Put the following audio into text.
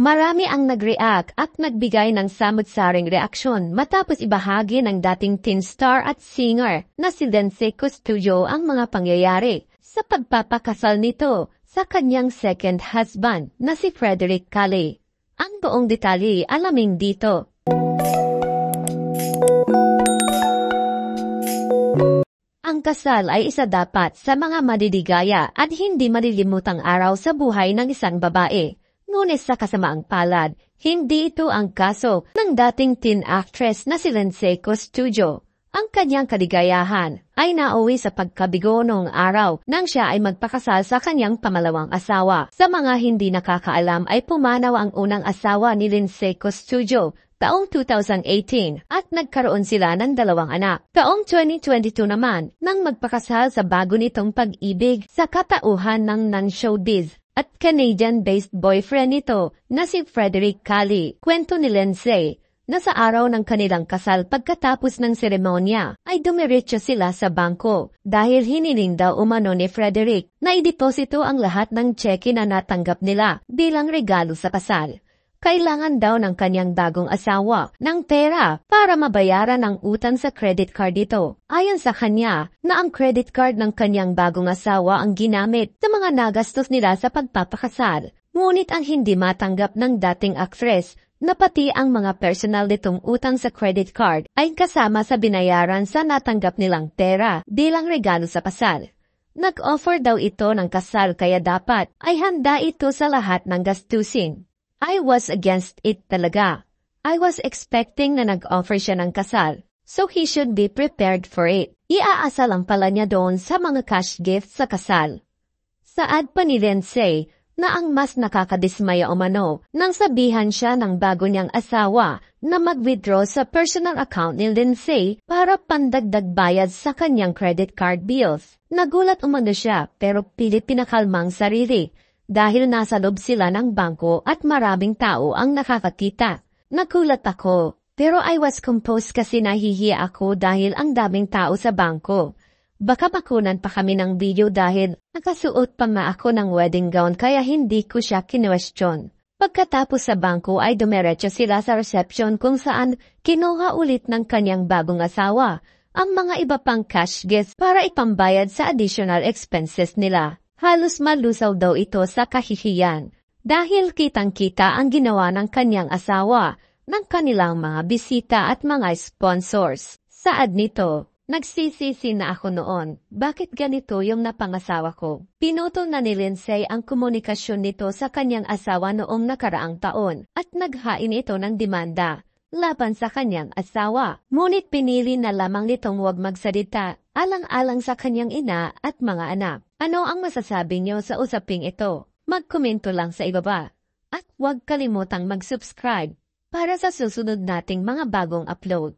Marami ang nag-react at nagbigay ng samut-saring reaksyon matapos ibahagi ng dating teen star at singer na si Lindsay Custodio ang mga pangyayari sa pagpapakasal nito sa kanyang second husband na si Frederick Calle. Ang buong detalye alamin dito. Ang kasal ay isa dapat sa mga madidigaya at hindi malilimutang araw sa buhay ng isang babae. Ngunit sa kasamaang palad, hindi ito ang kaso ng dating teen actress na si Lindsay Custodio. Ang kanyang kaligayahan ay nauwi sa pagkabigo noong araw nang siya ay magpakasal sa kanyang pamalawang asawa. Sa mga hindi nakakaalam ay pumanaw ang unang asawa ni Lindsay Custodio taong 2018 at nagkaroon sila ng 2 anak. Taong 2022 naman nang magpakasal sa bago nitong pag-ibig sa katauhan ng non-showbiz at Canadian-based boyfriend nito na si Frederick Calle. Kwento ni Lindsay na sa araw ng kanilang kasal pagkatapos ng seremonya ay dumiretso sila sa bangko dahil hiniling daw umano ni Frederick na ideposito ang lahat ng cheque na natanggap nila bilang regalo sa kasal. Kailangan daw ng kanyang bagong asawa ng pera para mabayaran ang utang sa credit card nito. Ayon sa kanya na ang credit card ng kanyang bagong asawa ang ginamit sa mga nagastos nila sa pagpapakasal. Ngunit ang hindi matanggap ng dating actress na pati ang mga personal nitong utang sa credit card ay kasama sa binayaran sa natanggap nilang pera bilang regalo sa kasal. Nag-offer daw ito ng kasal kaya dapat ay handa ito sa lahat ng gastusin. I was against it talaga. I was expecting na nag-offer siya ng kasal, so he should be prepared for it. Iaasa lang pala niya doon sa mga cash gifts sa kasal. Saad pa ni Lindsay na ang mas nakakadismaya umano nang sabihan siya ng bago niyang asawa na mag-withdraw sa personal account ni Lindsay para pandagdag bayad sa kanyang credit card bills. Nagulat umano siya pero pilit pinakalmang sarili dahil nasa loob sila ng bangko at maraming tao ang nakakakita. Nagulat ako pero I was composed kasi nahihiya ako dahil ang daming tao sa bangko. Baka makunan pa kami ng video dahil nakasuot pa nga ako ng wedding gown kaya hindi ko siya kinwestiyon. Pagkatapos sa bangko ay dumiretso sila sa reception kung saan kinuha ulit ng kanyang bagong asawa ang mga iba pang cash gifts para ipambayad sa additional expenses nila. Halos malusaw daw ito sa kahihiyan dahil kitang-kita ang ginawa ng kanyang asawa ng kanilang mga bisita at mga sponsors. Saad nito, nagsisisi na ako noon. Bakit ganito yung napangasawa ko? Pinutol na ni Lindsay ang komunikasyon nito sa kanyang asawa noong nakaraang taon at naghain ito ng demanda laban sa kanyang asawa. Ngunit pinili na lamang nitong huwag magsalita alang-alang sa kanyang ina at mga anak. Ano ang masasabi niyo sa usaping ito? Magkomento lang sa ibaba. At huwag kalimutang mag-subscribe para sa susunod nating mga bagong upload.